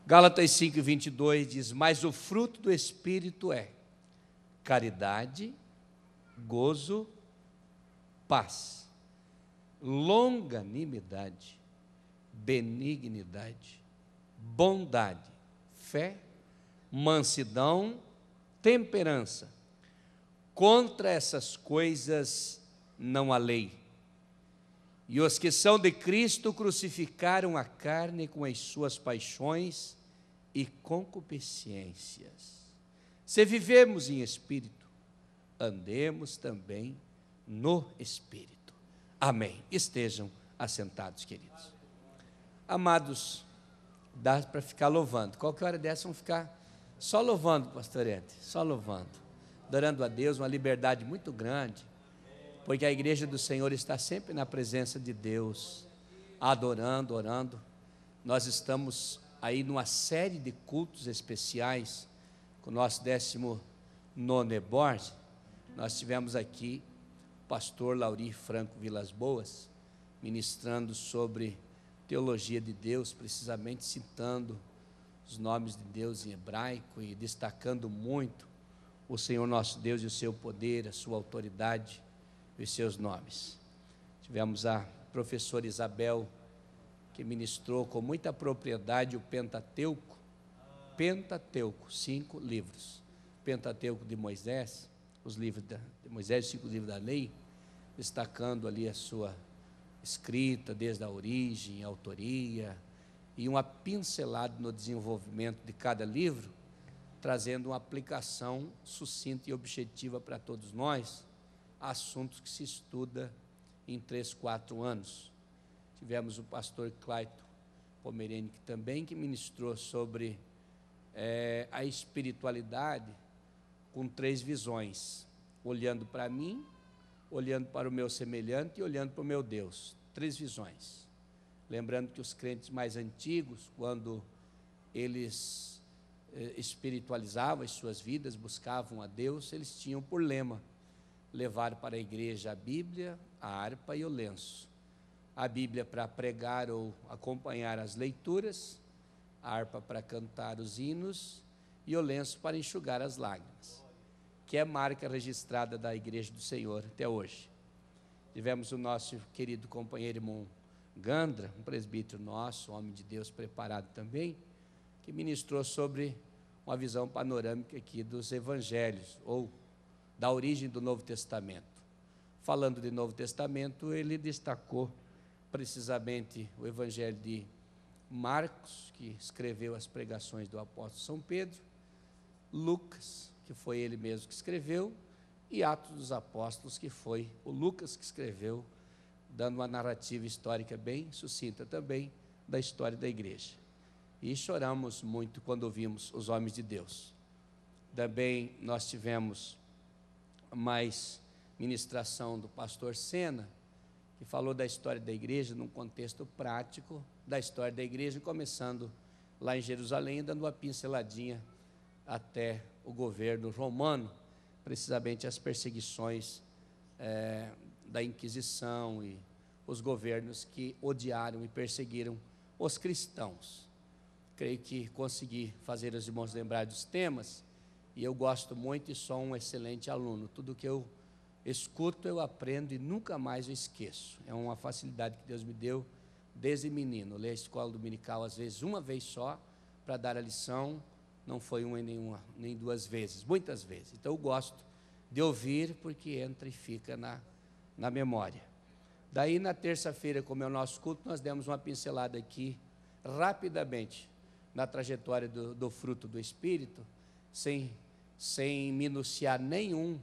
Gálatas 5:22 diz: mas o fruto do Espírito é caridade, gozo, paz, longanimidade, benignidade, bondade, fé, mansidão, temperança. Contra essas coisas não há lei. E os que são de Cristo crucificaram a carne com as suas paixões e concupiscências. Se vivemos em espírito, andemos também no espírito. Amém. Estejam assentados, queridos. Amados, dá para ficar louvando. Qualquer hora dessa vamos ficar só louvando, pastor Ente, só louvando, adorando a Deus, uma liberdade muito grande, porque a igreja do Senhor está sempre na presença de Deus, adorando, orando. Nós estamos aí numa série de cultos especiais, com o nosso 19º EBORD. Nós tivemos aqui o pastor Lauri Franco Vilas Boas, ministrando sobre teologia de Deus, precisamente citando os nomes de Deus em hebraico e destacando muito o Senhor nosso Deus e o seu poder, a sua autoridade e os seus nomes. Tivemos a professora Isabel, que ministrou com muita propriedade o Pentateuco, 5 livros, Pentateuco de Moisés, os livros de Moisés, os 5 livros da lei, destacando ali a sua escrita, desde a origem, a autoria, e uma pincelada no desenvolvimento de cada livro, trazendo uma aplicação sucinta e objetiva para todos nós, assuntos que se estuda em 3, 4 anos. Tivemos o pastor Clayton Pomerene, que ministrou sobre a espiritualidade com 3 visões, olhando para mim, olhando para o meu semelhante e olhando para o meu Deus. 3 visões. Lembrando que os crentes mais antigos, quando eles espiritualizavam as suas vidas, buscavam a Deus, eles tinham por lema levar para a igreja a Bíblia, a harpa e o lenço. A Bíblia para pregar ou acompanhar as leituras, a harpa para cantar os hinos e o lenço para enxugar as lágrimas, que é marca registrada da Igreja do Senhor até hoje. Tivemos o nosso querido companheiro irmão Gandra, um presbítero nosso, um homem de Deus preparado também, que ministrou sobre uma visão panorâmica aqui dos evangelhos, ou da origem do Novo Testamento. Falando de Novo Testamento, ele destacou precisamente o evangelho de Marcos, que escreveu as pregações do apóstolo São Pedro, Lucas, que foi ele mesmo que escreveu, e Atos dos Apóstolos, que foi o Lucas que escreveu, dando uma narrativa histórica bem sucinta também da história da igreja. E choramos muito quando ouvimos os homens de Deus. Também nós tivemos mais ministração do pastor Sena, que falou da história da igreja num contexto prático da história da igreja, começando lá em Jerusalém, dando uma pinceladinha até o governo romano, precisamente as perseguições da Inquisição e os governos que odiaram e perseguiram os cristãos. Creio que consegui fazer os irmãos lembrar dos temas, e eu gosto muito e sou um excelente aluno. Tudo que eu escuto, eu aprendo e nunca mais eu esqueço. É uma facilidade que Deus me deu desde menino. Ler a escola dominical, às vezes, uma vez só, para dar a lição, não foi uma nem 2 vezes, muitas vezes. Então, eu gosto de ouvir, porque entra e fica na memória. Daí, na terça-feira, como é o nosso culto, nós demos uma pincelada aqui, rapidamente, na trajetória do fruto do Espírito, sem minuciar nenhum,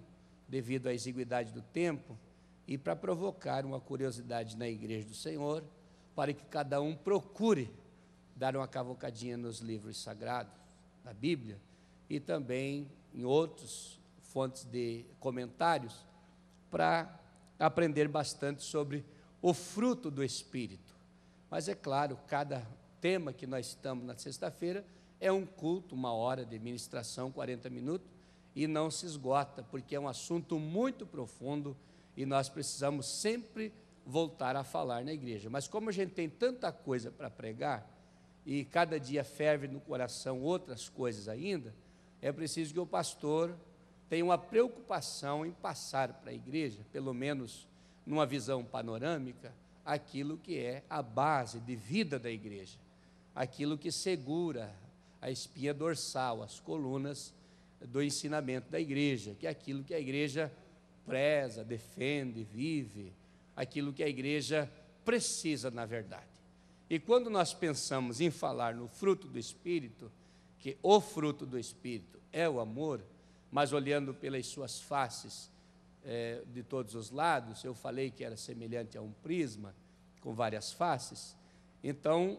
devido à exiguidade do tempo, e para provocar uma curiosidade na igreja do Senhor, para que cada um procure dar uma cavocadinha nos livros sagrados da Bíblia, e também em outras fontes de comentários, para aprender bastante sobre o fruto do Espírito. Mas é claro, cada tema que nós citamos na sexta-feira é um culto, 1 hora de ministração, 40 minutos, e não se esgota, porque é um assunto muito profundo e nós precisamos sempre voltar a falar na igreja. Mas como a gente tem tanta coisa para pregar, e cada dia ferve no coração outras coisas ainda, é preciso que o pastor tenha uma preocupação em passar para a igreja, pelo menos numa visão panorâmica, aquilo que é a base de vida da igreja, aquilo que segura a espinha dorsal, as colunas do ensinamento da igreja, que é aquilo que a igreja preza, defende, vive, aquilo que a igreja precisa na verdade. E quando nós pensamos em falar no fruto do Espírito, que o fruto do Espírito é o amor, mas olhando pelas suas faces de todos os lados, eu falei que era semelhante a um prisma, com várias faces, então,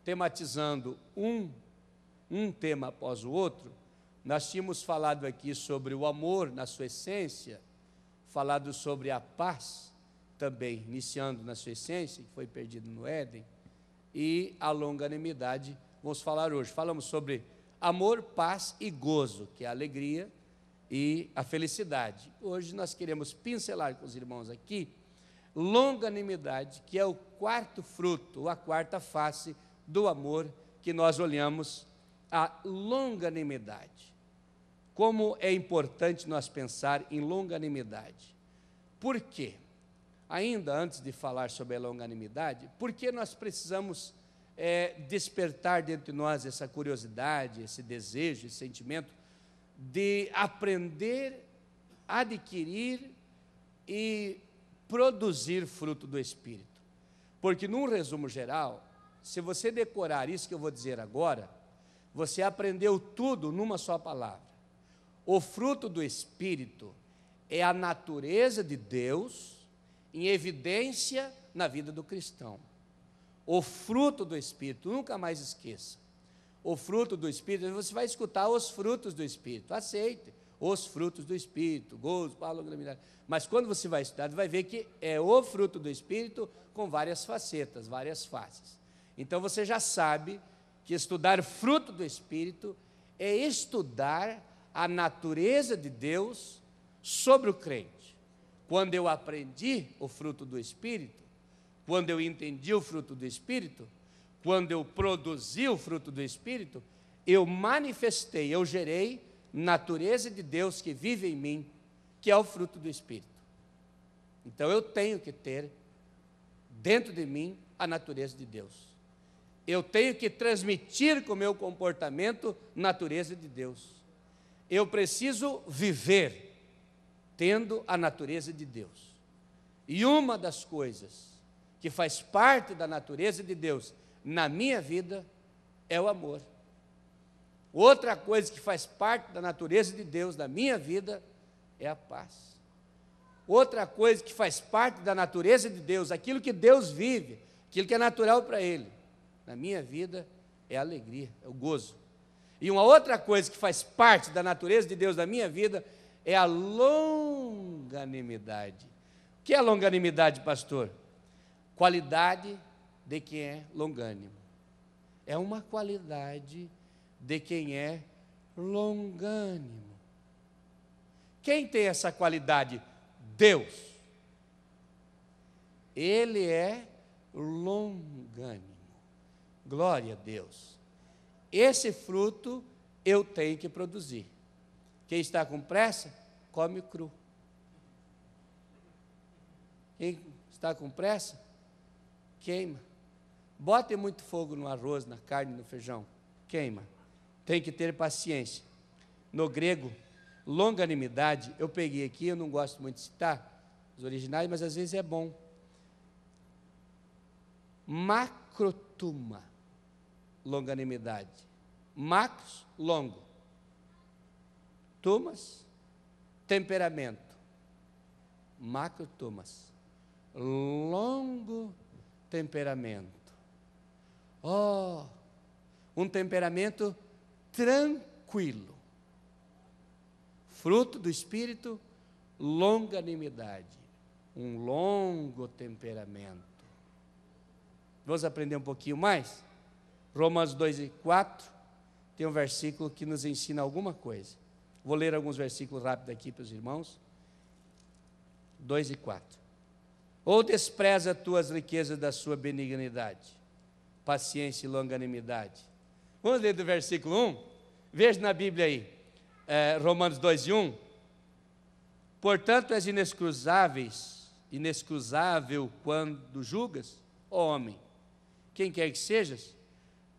tematizando um tema após o outro, nós tínhamos falado aqui sobre o amor na sua essência, falado sobre a paz, também iniciando na sua essência, que foi perdido no Éden, e a longanimidade, vamos falar hoje. Falamos sobre amor, paz e gozo, que é a alegria e a felicidade. Hoje nós queremos pincelar com os irmãos aqui, longanimidade, que é o quarto fruto, ou a quarta face do amor, que nós olhamos a longanimidade. Como é importante nós pensar em longanimidade. Por quê? Ainda antes de falar sobre a longanimidade, por que nós precisamos despertar dentro de nós essa curiosidade, esse desejo, esse sentimento de aprender, adquirir e produzir fruto do Espírito? Porque, num resumo geral, se você decorar isso que eu vou dizer agora, você aprendeu tudo numa só palavra. O fruto do Espírito é a natureza de Deus em evidência na vida do cristão. O fruto do Espírito, nunca mais esqueça. O fruto do Espírito, você vai escutar os frutos do Espírito, aceite os frutos do Espírito, gozo, paz, longanimidade. Mas quando você vai estudar, vai ver que é o fruto do Espírito com várias facetas, várias faces. Então você já sabe que estudar fruto do Espírito é estudar a natureza de Deus sobre o crente. Quando eu aprendi o fruto do Espírito, quando eu entendi o fruto do Espírito, quando eu produzi o fruto do Espírito, eu manifestei, eu gerei natureza de Deus que vive em mim, que é o fruto do Espírito. Então eu tenho que ter dentro de mim a natureza de Deus. Eu tenho que transmitir com o meu comportamento natureza de Deus. Eu preciso viver tendo a natureza de Deus. E uma das coisas que faz parte da natureza de Deus na minha vida é o amor. Outra coisa que faz parte da natureza de Deus na minha vida é a paz. Outra coisa que faz parte da natureza de Deus, aquilo que Deus vive, aquilo que é natural para Ele, na minha vida é a alegria, é o gozo. E uma outra coisa que faz parte da natureza de Deus na minha vida é a longanimidade. O que é a longanimidade, pastor? Qualidade de quem é longânimo. É uma qualidade de quem é longânimo. Quem tem essa qualidade? Deus. Ele é longânimo. Glória a Deus. Esse fruto eu tenho que produzir. Quem está com pressa, come cru. Quem está com pressa, queima. Bote muito fogo no arroz, na carne, no feijão. Queima. Tem que ter paciência. No grego, longanimidade, eu peguei aqui, eu não gosto muito de citar os originais, mas às vezes é bom. Macrotuma, longanimidade. Macros, longo. Tumas, temperamento. Macrotumas, longo temperamento. Um temperamento tranquilo. Fruto do Espírito, longanimidade. Um longo temperamento. Vamos aprender um pouquinho mais? Romanos 2:4 tem um versículo que nos ensina alguma coisa. Vou ler alguns versículos rápidos aqui para os irmãos. 2:4. Ou despreza tuas riquezas da sua benignidade, paciência e longanimidade. Vamos ler do versículo 1? Veja na Bíblia aí, Romanos 2:1. Portanto, és inexcusável quando julgas, ó homem, quem quer que sejas,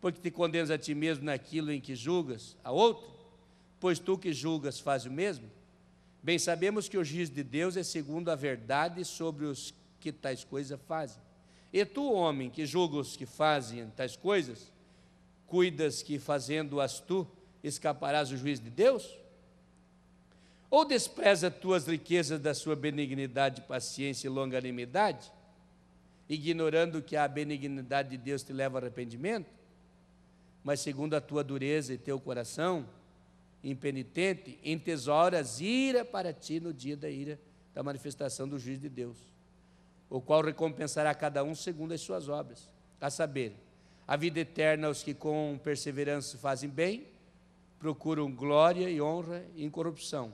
porque te condenas a ti mesmo naquilo em que julgas a outro, pois tu que julgas faz o mesmo. Bem sabemos que o juízo de Deus é segundo a verdade sobre os que tais coisas fazem. E tu, homem, que julga os que fazem tais coisas, cuidas que fazendo-as tu, escaparás do juízo de Deus? Ou despreza tuas riquezas da sua benignidade, paciência e longanimidade, ignorando que a benignidade de Deus te leva ao arrependimento? Mas segundo a tua dureza e teu coração impenitente, entesouras ira para ti no dia da ira, da manifestação do juízo de Deus, o qual recompensará cada um segundo as suas obras, a saber, a vida eterna aos que com perseverança fazem bem, procuram glória e honra e incorrupção,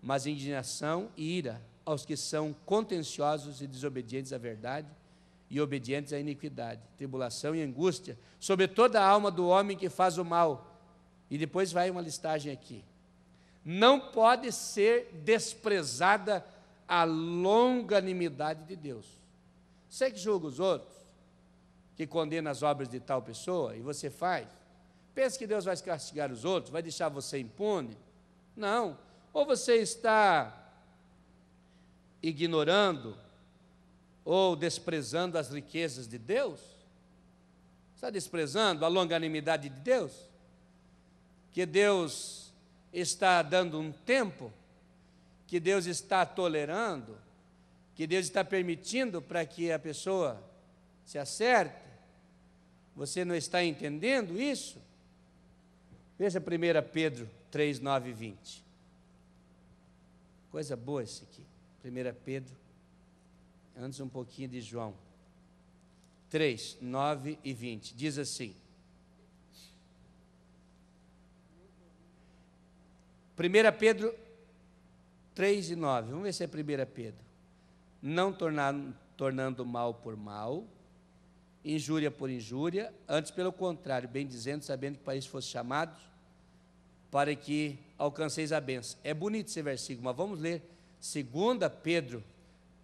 mas indignação e ira aos que são contenciosos e desobedientes à verdade e obedientes à iniquidade, tribulação e angústia sobre toda a alma do homem que faz o mal. E depois vai uma listagem aqui. Não pode ser desprezada a longanimidade de Deus. Você que julga os outros, que condena as obras de tal pessoa, e você faz, pensa que Deus vai castigar os outros, vai deixar você impune? Não. Ou você está ignorando ou desprezando as riquezas de Deus? Está desprezando a longanimidade de Deus? Que Deus está dando um tempo, que Deus está tolerando, que Deus está permitindo para que a pessoa se acerte? Você não está entendendo isso? Veja 1 Pedro 3, 9 e 20. Coisa boa esse aqui. 1 Pedro, antes um pouquinho de João. 3, 9 e 20. Diz assim. 1 Pedro 3 e 9. Vamos ver se é 1 Pedro. Não tornando mal por mal, injúria por injúria, antes pelo contrário, bem dizendo, sabendo que para isso fosse chamados, para que alcanceis a bênção. É bonito esse versículo, mas vamos ler 2 Pedro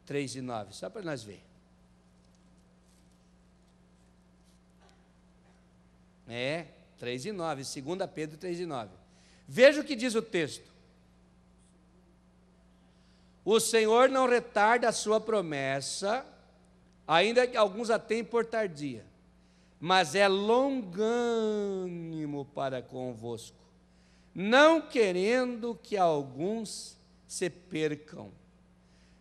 3 e 9, só para nós ver. 3 e 9, 2 Pedro 3 e 9. Veja o que diz o texto. O Senhor não retarda a sua promessa, ainda que alguns a tenham por tardia, mas é longânimo para convosco, não querendo que alguns se percam,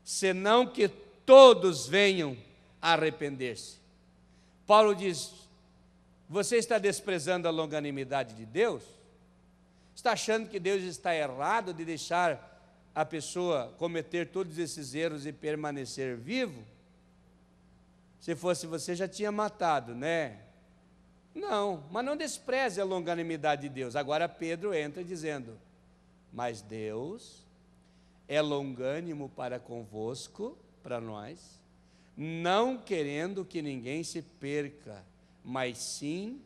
senão que todos venham a arrepender-se. Paulo diz: você está desprezando a longanimidade de Deus? Está achando que Deus está errado de deixar a pessoa cometer todos esses erros e permanecer vivo? Se fosse você, já tinha matado, né? Não, mas não despreze a longanimidade de Deus. Agora Pedro entra dizendo: mas Deus é longânimo para convosco, para nós, não querendo que ninguém se perca, mas sim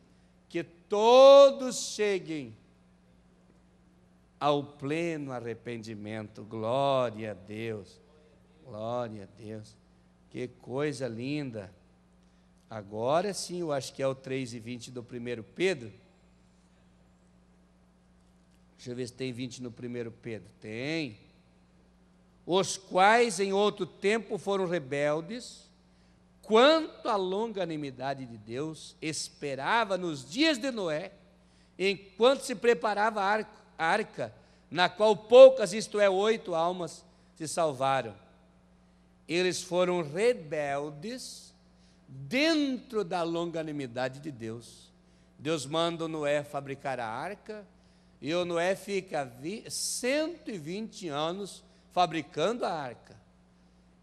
que todos cheguem ao pleno arrependimento. Glória a Deus, glória a Deus, que coisa linda. Agora sim, eu acho que é o 3 e 20 do 1 Pedro. Deixa eu ver se tem 20 no 1 Pedro. Tem. Os quais em outro tempo foram rebeldes, quanto à longanimidade de Deus, esperava nos dias de Noé, enquanto se preparava a arca, na qual poucas, isto é, 8 almas, se salvaram. Eles foram rebeldes dentro da longanimidade de Deus. Deus manda o Noé fabricar a arca, e o Noé fica 120 anos fabricando a arca.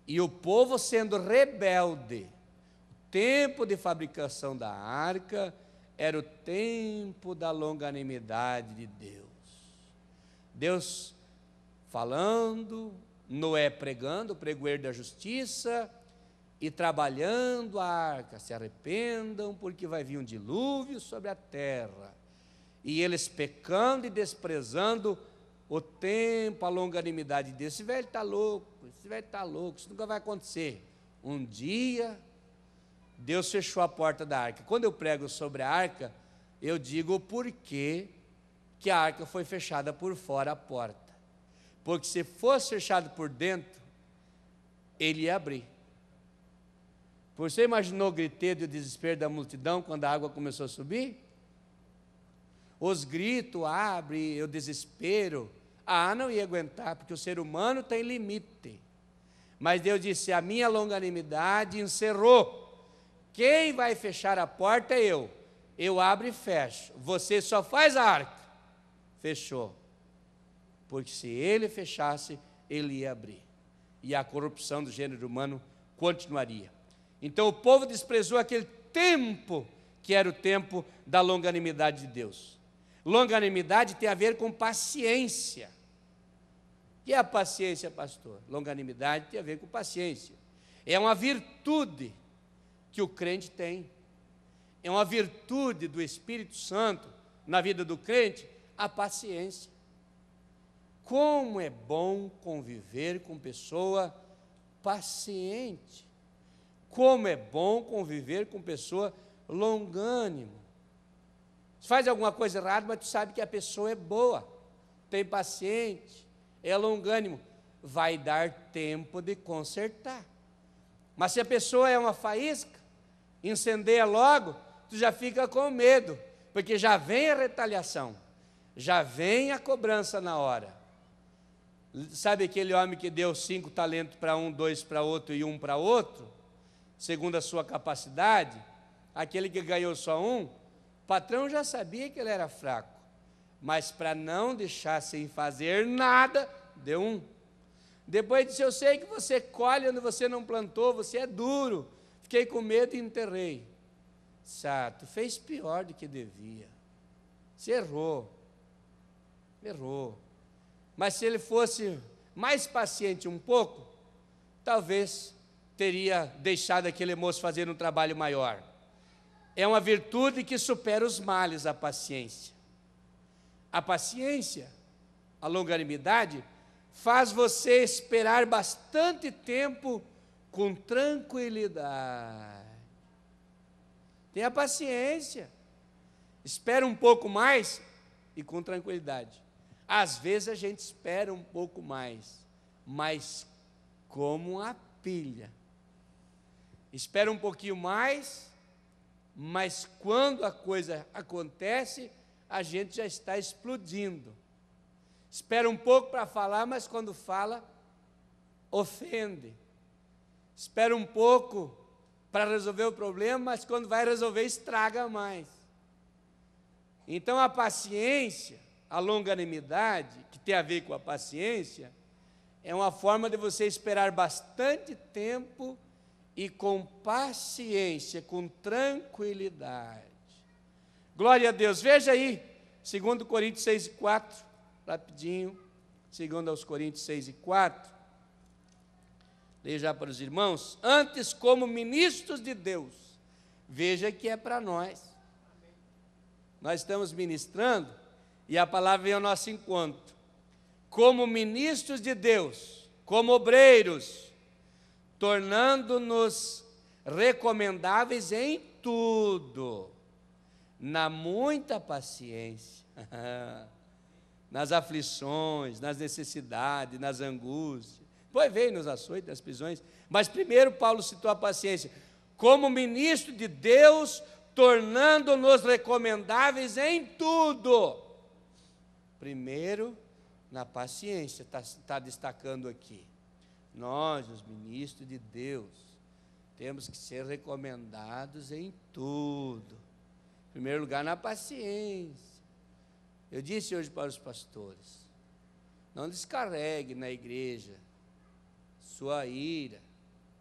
E o povo sendo rebelde. O tempo de fabricação da arca era o tempo da longanimidade de Deus. Deus falando, Noé pregando, o pregoeiro da justiça, e trabalhando a arca, se arrependam, porque vai vir um dilúvio sobre a terra. E eles pecando e desprezando o tempo, a longanimidade de Deus. Esse velho está louco, isso nunca vai acontecer. Um dia, Deus fechou a porta da arca. Quando eu prego sobre a arca, eu digo o porquê que a arca foi fechada por fora, a porta. Porque se fosse fechado por dentro, ele ia abrir. Você imaginou o griteiro e o desespero da multidão quando a água começou a subir? Os gritos, abre, o desespero. Não ia aguentar, porque o ser humano tem limite. Mas Deus disse, a minha longanimidade encerrou. Quem vai fechar a porta é eu. Eu abro e fecho. Você só faz a arca. Fechou. Porque se ele fechasse, ele ia abrir. E a corrupção do gênero humano continuaria. Então o povo desprezou aquele tempo, que era o tempo da longanimidade de Deus. Longanimidade tem a ver com paciência. O que é a paciência, pastor? Longanimidade tem a ver com paciência. É uma virtude que o crente tem. É uma virtude do Espírito Santo na vida do crente, a paciência. Como é bom conviver com pessoa paciente. Como é bom conviver com pessoa longânimo. Você faz alguma coisa errada, mas tu sabe que a pessoa é boa, tem paciente, é longânimo. Vai dar tempo de consertar. Mas se a pessoa é uma faísca, incendeia logo, tu já fica com medo, porque já vem a retaliação, já vem a cobrança na hora. Sabe aquele homem que deu 5 talentos para um, 2 para outro e 1 para outro, segundo a sua capacidade? Aquele que ganhou só 1, o patrão já sabia que ele era fraco, mas para não deixar sem fazer nada, deu 1. Depois disse, eu sei que você colhe onde você não plantou, você é duro. Fiquei com medo e enterrei. Tu fez pior do que devia. Você errou. Mas se ele fosse mais paciente um pouco, talvez teria deixado aquele moço fazer um trabalho maior. É uma virtude que supera os males, a paciência. A paciência, a longanimidade, faz você esperar bastante tempo com tranquilidade. Tenha paciência. Espera um pouco mais e com tranquilidade. Às vezes a gente espera um pouco mais, mas como uma pilha. Espera um pouquinho mais, mas quando a coisa acontece, a gente já está explodindo. Espera um pouco para falar, mas quando fala, ofende. Espera um pouco para resolver o problema, mas quando vai resolver, estraga mais. Então a paciência, a longanimidade, que tem a ver com a paciência, é uma forma de você esperar bastante tempo e com paciência, com tranquilidade. Glória a Deus. Veja aí, 2 Coríntios 6:4, rapidinho, 2 Coríntios 6:4. Leia já para os irmãos. Antes, como ministros de Deus, veja que é para nós. Nós estamos ministrando e a palavra vem ao nosso encontro. Como ministros de Deus, como obreiros, tornando-nos recomendáveis em tudo, na muita paciência, nas aflições, nas necessidades, nas angústias. Pois veio nos açoites, nas prisões. Mas primeiro Paulo citou a paciência. Como ministro de Deus, tornando-nos recomendáveis em tudo. Primeiro, na paciência, está destacando aqui. Nós, os ministros de Deus, temos que ser recomendados em tudo. Em primeiro lugar, na paciência. Eu disse hoje para os pastores, não descarregue na igreja sua ira,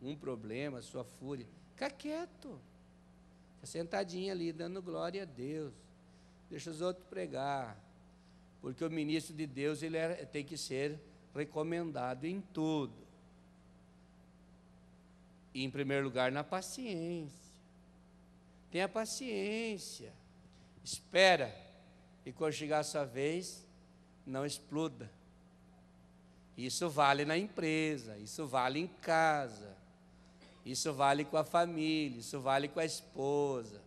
um problema, sua fúria. Fica quieto. Fica sentadinho ali, dando glória a Deus. Deixa os outros pregar. Porque o ministro de Deus tem que ser recomendado em tudo. E, em primeiro lugar, na paciência. Tenha paciência. Espera. E quando chegar a sua vez, não exploda. Isso vale na empresa, isso vale em casa, isso vale com a família, isso vale com a esposa.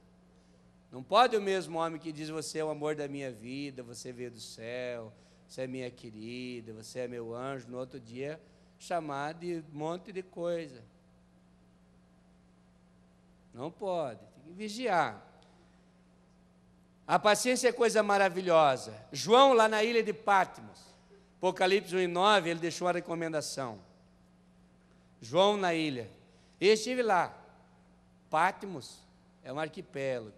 Não pode o mesmo homem que diz: você é o amor da minha vida, você veio do céu, você é minha querida, você é meu anjo, no outro dia chamar de um monte de coisa. Não pode, tem que vigiar. A paciência é coisa maravilhosa. João, lá na ilha de Patmos, Apocalipse 1:9, ele deixou uma recomendação. João na ilha. Eu estive lá. Patmos é um arquipélago.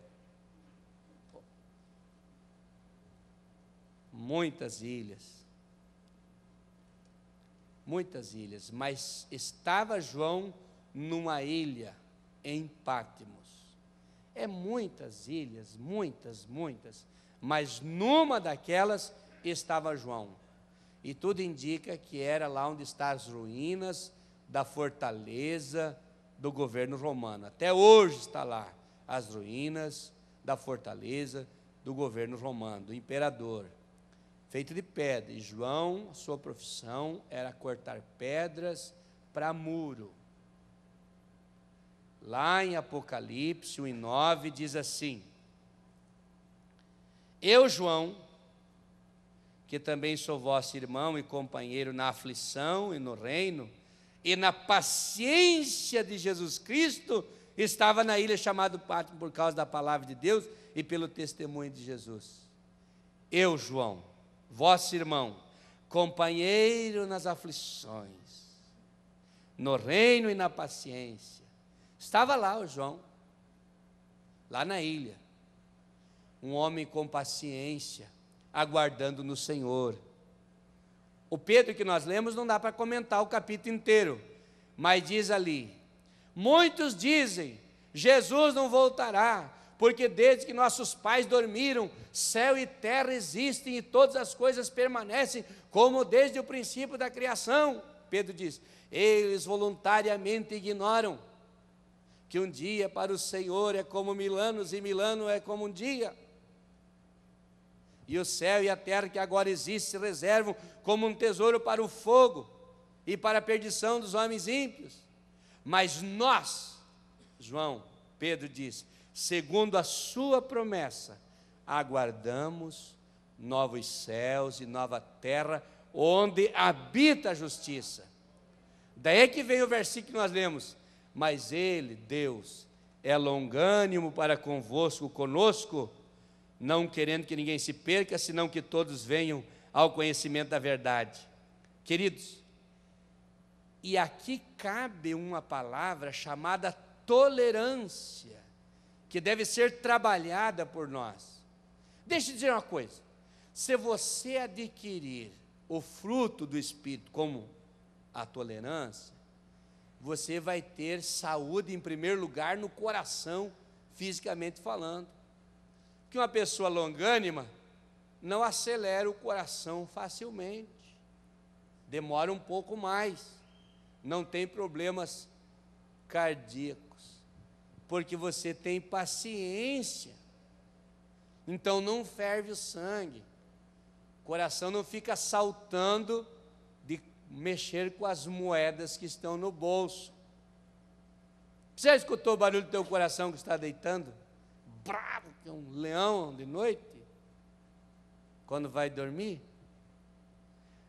Muitas ilhas. Muitas ilhas. Mas estava João numa ilha em Patmos. É muitas ilhas, muitas, mas numa daquelas estava João. E tudo indica que era lá onde estão as ruínas da fortaleza do governo romano. Até hoje está lá as ruínas da fortaleza do governo romano, do imperador, feito de pedra. E João, sua profissão era cortar pedras para muro. Lá em Apocalipse 1:9 diz assim: eu, João, que também sou vosso irmão e companheiro na aflição e no reino, e na paciência de Jesus Cristo, estava na ilha chamada Patmos por causa da palavra de Deus e pelo testemunho de Jesus. Eu, João, vosso irmão, companheiro nas aflições, no reino e na paciência. Estava lá o João, lá na ilha, um homem com paciência, aguardando no Senhor. O Pedro que nós lemos não dá para comentar o capítulo inteiro, mas diz ali: muitos dizem, Jesus não voltará, porque desde que nossos pais dormiram, céu e terra existem e todas as coisas permanecem como desde o princípio da criação. Pedro diz: eles voluntariamente ignoram que um dia para o Senhor é como 1000 anos e 1000 anos é como um dia. E o céu e a terra que agora existem se reservam como um tesouro para o fogo e para a perdição dos homens ímpios. Mas nós, Pedro diz, segundo a sua promessa, aguardamos novos céus e nova terra, onde habita a justiça. Daí que vem o versículo que nós lemos: mas Ele, Deus, é longânimo para convosco, conosco, não querendo que ninguém se perca, senão que todos venham ao conhecimento da verdade. Queridos, e aqui cabe uma palavra chamada tolerância, que deve ser trabalhada por nós. Deixa eu dizer uma coisa: se você adquirir o fruto do Espírito, como a tolerância, você vai ter saúde em primeiro lugar no coração, fisicamente falando. Porque uma pessoa longânima não acelera o coração facilmente, demora um pouco mais, não tem problemas cardíacos, porque você tem paciência. Então não ferve o sangue, o coração não fica saltando de mexer com as moedas que estão no bolso. Você já escutou o barulho do teu coração que está deitando? Bravo, que é um leão de noite, quando vai dormir?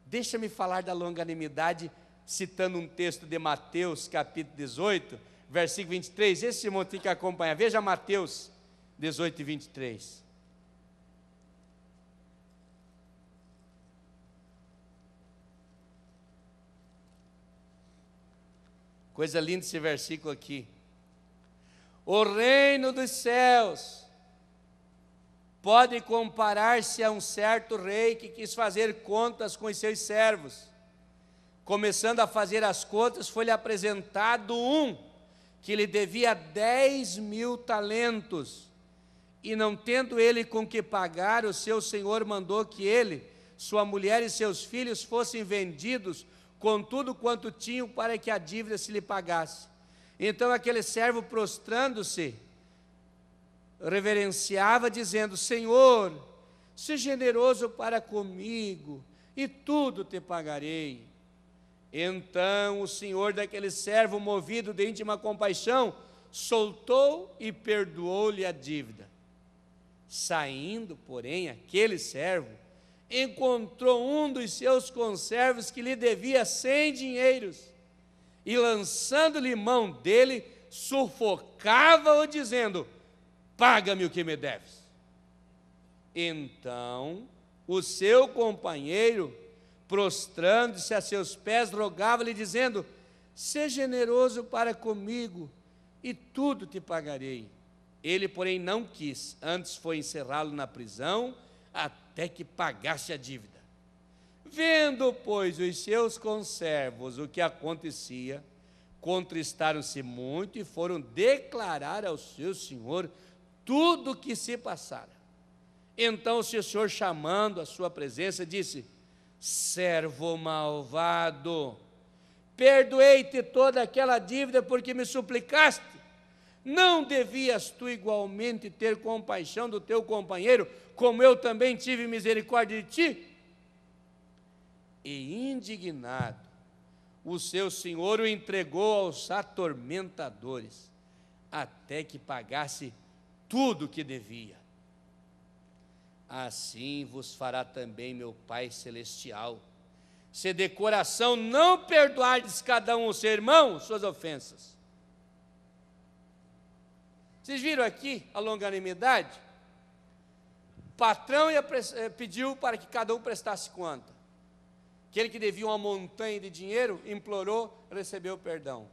Deixa-me falar da longanimidade, citando um texto de Mateus, capítulo 18, versículo 23. Esse irmão tem que acompanhar. Veja Mateus 18 e 23. Coisa linda esse versículo aqui. O reino dos céus pode comparar-se a um certo rei que quis fazer contas com os seus servos. Começando a fazer as contas, foi-lhe apresentado um que lhe devia 10.000 talentos. E não tendo ele com que pagar, o seu senhor mandou que ele, sua mulher e seus filhos fossem vendidos com tudo quanto tinham, para que a dívida se lhe pagasse. Então aquele servo, prostrando-se, reverenciava, dizendo: Senhor, se generoso para comigo, e tudo te pagarei. Então o senhor daquele servo, movido de íntima compaixão, soltou e perdoou-lhe a dívida. Saindo, porém, aquele servo encontrou um dos seus conservos que lhe devia 100 dinheiros, e lançando-lhe mão dele, sufocava-o, dizendo: paga-me o que me deves. Então o seu companheiro, prostrando-se a seus pés, rogava-lhe, dizendo: seja generoso para comigo, e tudo te pagarei. Ele, porém, não quis, antes foi encerrá-lo na prisão, até que pagasse a dívida. Vendo, pois, os seus conservos o que acontecia, contristaram-se muito e foram declarar ao seu senhor tudo o que se passara. Então o seu senhor, chamando à sua presença, disse: servo malvado, perdoei-te toda aquela dívida porque me suplicaste. Não devias tu igualmente ter compaixão do teu companheiro, como eu também tive misericórdia de ti? E indignado, o seu senhor o entregou aos atormentadores, até que pagasse tudo o que devia. Assim vos fará também meu Pai Celestial, se de coração não perdoardes cada um o seu irmão suas ofensas. Vocês viram aqui a longanimidade? O patrão pediu para que cada um prestasse conta. Aquele que devia uma montanha de dinheiro, implorou, recebeu perdão.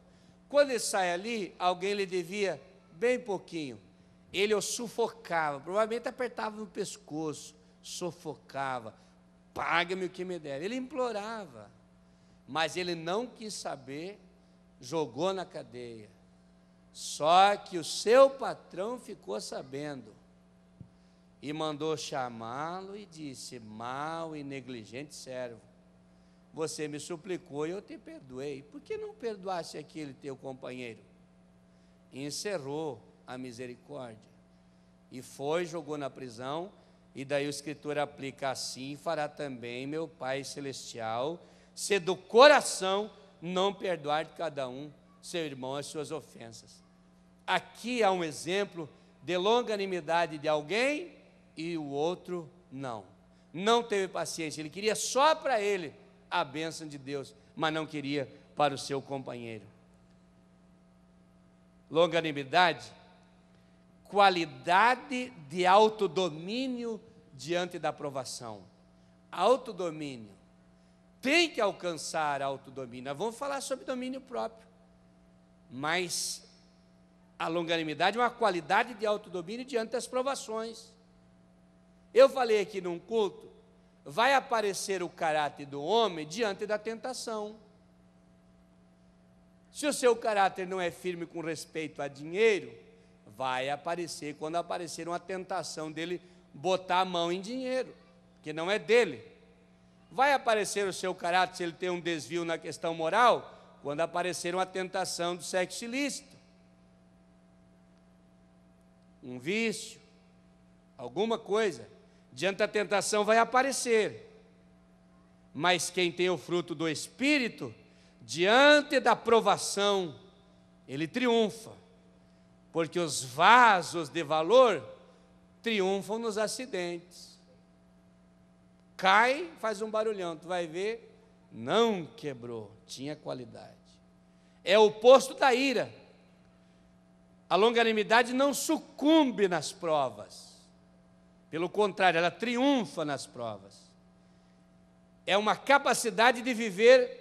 Quando ele sai ali, alguém lhe devia bem pouquinho. Ele o sufocava, provavelmente apertava no pescoço, sufocava. Paga-me o que me der. Ele implorava, mas ele não quis saber, jogou na cadeia. Só que o seu patrão ficou sabendo e mandou chamá-lo e disse: mau e negligente servo, você me suplicou e eu te perdoei, por que não perdoasse aquele teu companheiro? E encerrou a misericórdia, e foi, jogou na prisão. E daí o escritor aplica: assim fará também meu Pai Celestial, se do coração não perdoar de cada um seu irmão as suas ofensas. Aqui há um exemplo de longanimidade de alguém e o outro não teve paciência. Ele queria só para ele a bênção de Deus, mas não queria para o seu companheiro. Longanimidade, qualidade de autodomínio diante da provação. Autodomínio. Tem que alcançar autodomínio. Nós vamos falar sobre domínio próprio. Mas a longanimidade é uma qualidade de autodomínio diante das provações. Eu falei aqui num culto, vai aparecer o caráter do homem diante da tentação. Se o seu caráter não é firme com respeito a dinheiro, vai aparecer quando aparecer uma tentação dele botar a mão em dinheiro, que não é dele. Vai aparecer o seu caráter se ele tem um desvio na questão moral, quando aparecer uma tentação do sexo ilícito, um vício, alguma coisa, diante da tentação vai aparecer. Mas quem tem o fruto do Espírito, diante da provação, ele triunfa, porque os vasos de valor triunfam nos acidentes. Cai, faz um barulhão, tu vai ver, não quebrou, tinha qualidade. É o oposto da ira. A longanimidade não sucumbe nas provas, pelo contrário, ela triunfa nas provas. É uma capacidade de viver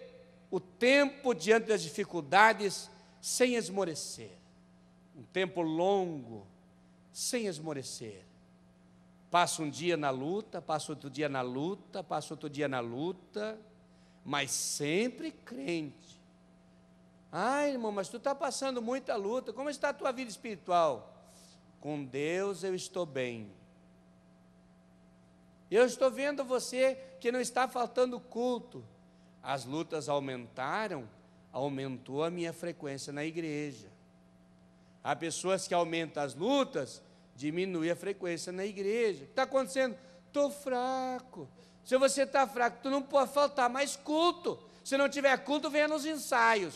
o tempo diante das dificuldades sem esmorecer. Um tempo longo, sem esmorecer. Passa um dia na luta, passa outro dia na luta, passa outro dia na luta, mas sempre crente. Ai, irmão, mas tu está passando muita luta, como está a tua vida espiritual? Com Deus eu estou bem. Eu estou vendo você que não está faltando culto. As lutas aumentaram, aumentou a minha frequência na igreja. Há pessoas que aumentam as lutas, diminui a frequência na igreja. O que está acontecendo? Estou fraco. Se você está fraco, tu não pode faltar mais culto. Se não tiver culto, venha nos ensaios.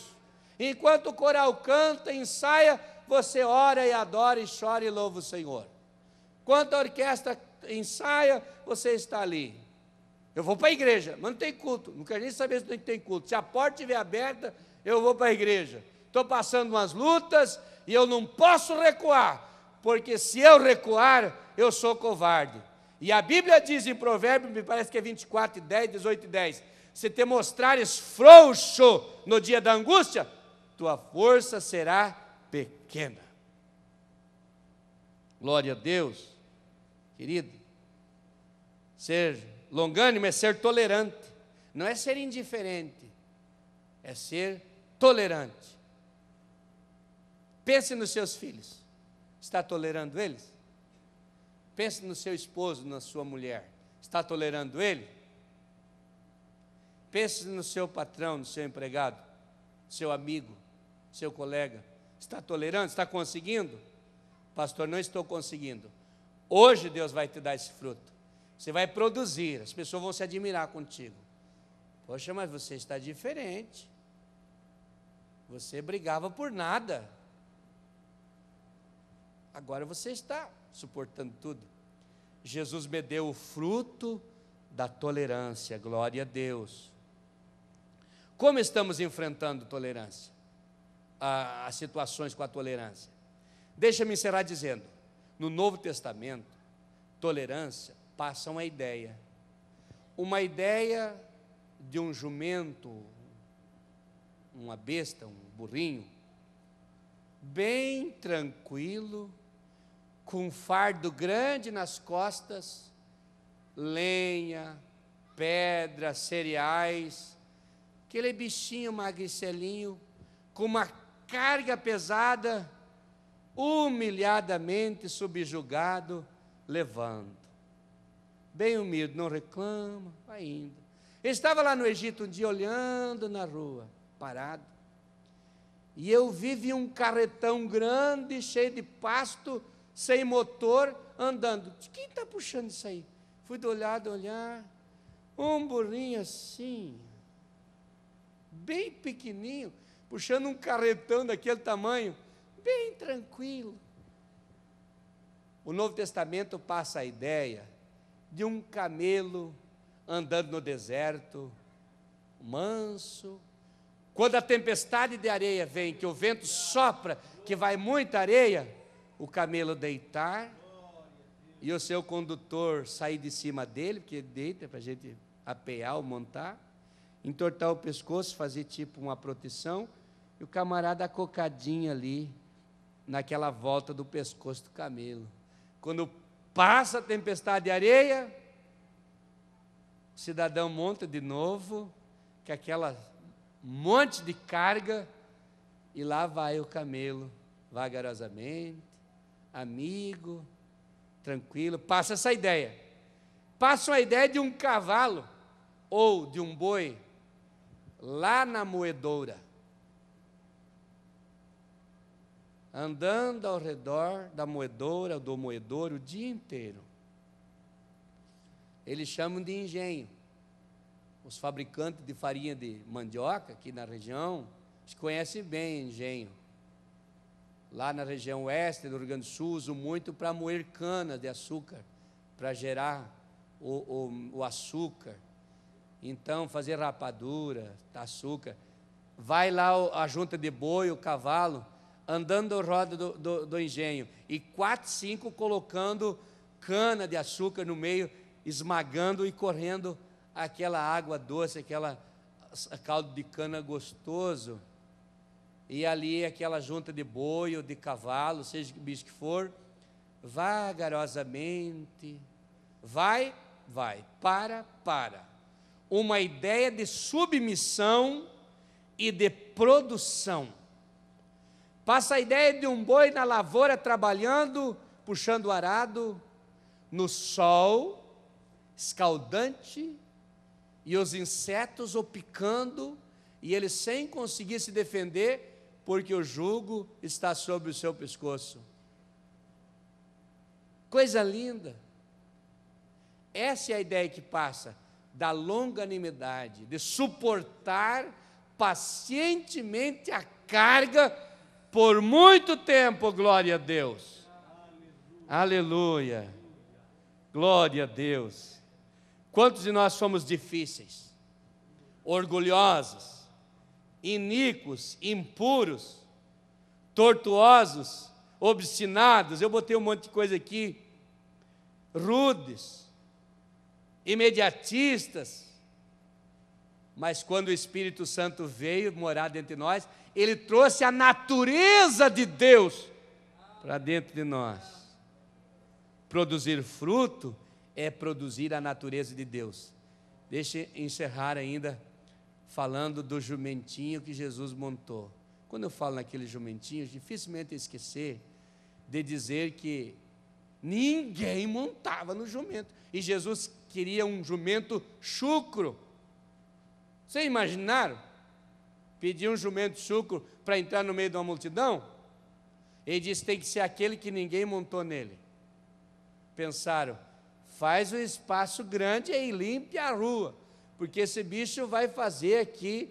Enquanto o coral canta, ensaia, você ora e adora e chora e louva o Senhor. Enquanto a orquestra ensaia, você está ali. Eu vou para a igreja, mas não tem culto. Não quero nem saber se tem culto. Se a porta estiver aberta, eu vou para a igreja. Estou passando umas lutas e eu não posso recuar, porque se eu recuar, eu sou covarde. E a Bíblia diz em Provérbios, me parece que é 24, 10, 18 e 10, se te mostrares frouxo no dia da angústia, tua força será pequena. Glória a Deus, querido. Ser longânimo é ser tolerante, não é ser indiferente, é ser tolerante. Pense nos seus filhos, está tolerando eles? Pense no seu esposo, na sua mulher, está tolerando ele? Pense no seu patrão, no seu empregado, seu amigo, seu colega, está tolerando, está conseguindo? Pastor, não estou conseguindo. Hoje Deus vai te dar esse fruto, você vai produzir, as pessoas vão se admirar contigo. Poxa, mas você está diferente, você brigava por nada, agora você está suportando tudo. Jesus me deu o fruto da tolerância, glória a Deus. Como estamos enfrentando tolerância? As situações com a tolerância? Deixa-me encerrar dizendo, no Novo Testamento, tolerância passa uma ideia de um jumento, uma besta, um burrinho, bem tranquilo, com um fardo grande nas costas, lenha, pedra, cereais, aquele bichinho magricelinho, com uma carga pesada, humilhadamente subjugado, levando. Bem humilde, não reclama, vai indo. Ele estava lá no Egito um dia olhando na rua, parado, e eu vi um carretão grande, cheio de pasto, sem motor, andando. Quem está puxando isso aí? Fui do lado olhar, um burrinho assim, bem pequenininho, puxando um carretão daquele tamanho, bem tranquilo. O Novo Testamento passa a ideia de um camelo andando no deserto, manso. Quando a tempestade de areia vem, que o vento sopra, que vai muita areia, o camelo deitar e o seu condutor sair de cima dele, porque ele deita para a gente apear ou montar, entortar o pescoço, fazer tipo uma proteção, e o camarada acocadinho ali, naquela volta do pescoço do camelo. Quando passa a tempestade de areia, o cidadão monta de novo, com aquela monte de carga, e lá vai o camelo, vagarosamente, amigo, tranquilo. Passa essa ideia. Passa a ideia de um cavalo ou de um boi lá na moedoura, andando ao redor da moedoura, do moedor o dia inteiro. Eles chamam de engenho. Os fabricantes de farinha de mandioca aqui na região, eles conhecem bem engenho. Lá na região oeste do Rio Grande do Sul, usam muito para moer cana de açúcar, para gerar o açúcar. Então, fazer rapadura, açúcar. Vai lá a junta de boi, o cavalo, andando ao roda do engenho, e 4, 5 colocando cana de açúcar no meio, esmagando e correndo aquela água doce, aquela caldo de cana gostoso. E ali aquela junta de boi ou de cavalo, seja que bicho que for, vagarosamente, vai, para. Uma ideia de submissão e de produção. Passa a ideia de um boi na lavoura trabalhando, puxando o arado, no sol escaldante, e os insetos o picando, e ele sem conseguir se defender, porque o jugo está sobre o seu pescoço. Coisa linda. Essa é a ideia que passa da longanimidade, de suportar pacientemente a carga por muito tempo, glória a Deus. Aleluia. Glória a Deus. Quantos de nós somos difíceis, orgulhosos, iníquos, impuros, tortuosos, obstinados, eu botei um monte de coisa aqui, rudes, imediatistas, mas quando o Espírito Santo veio morar dentro de nós, Ele trouxe a natureza de Deus para dentro de nós. Produzir fruto é produzir a natureza de Deus. Deixa eu encerrar ainda falando do jumentinho que Jesus montou. Quando eu falo naquele jumentinho, dificilmente eu esquecer de dizer que ninguém montava no jumento. E Jesus queria um jumento chucro. Vocês imaginaram? Pedir um jumento chucro para entrar no meio de uma multidão? Ele disse, tem que ser aquele que ninguém montou nele. Pensaram, faz um espaço grande e limpe a rua, porque esse bicho vai fazer aqui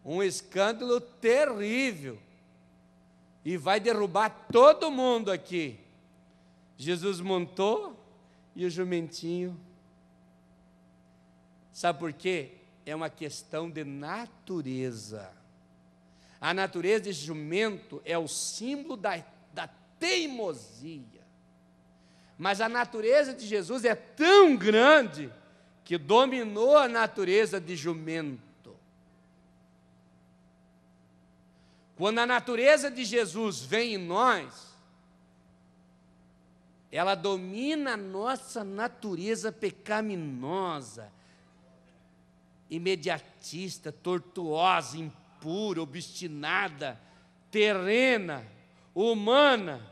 um escândalo terrível e vai derrubar todo mundo aqui. Jesus montou e o jumentinho. Sabe por quê? É uma questão de natureza. A natureza de jumento é o símbolo da teimosia. Mas a natureza de Jesus é tão grande que dominou a natureza de jumento. Quando a natureza de Jesus vem em nós, ela domina a nossa natureza pecaminosa, imediatista, tortuosa, impura, obstinada, terrena, humana.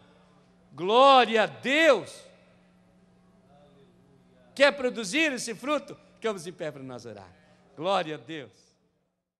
Glória a Deus! Quer produzir esse fruto? Ficamos em pé para nós orar. Glória a Deus!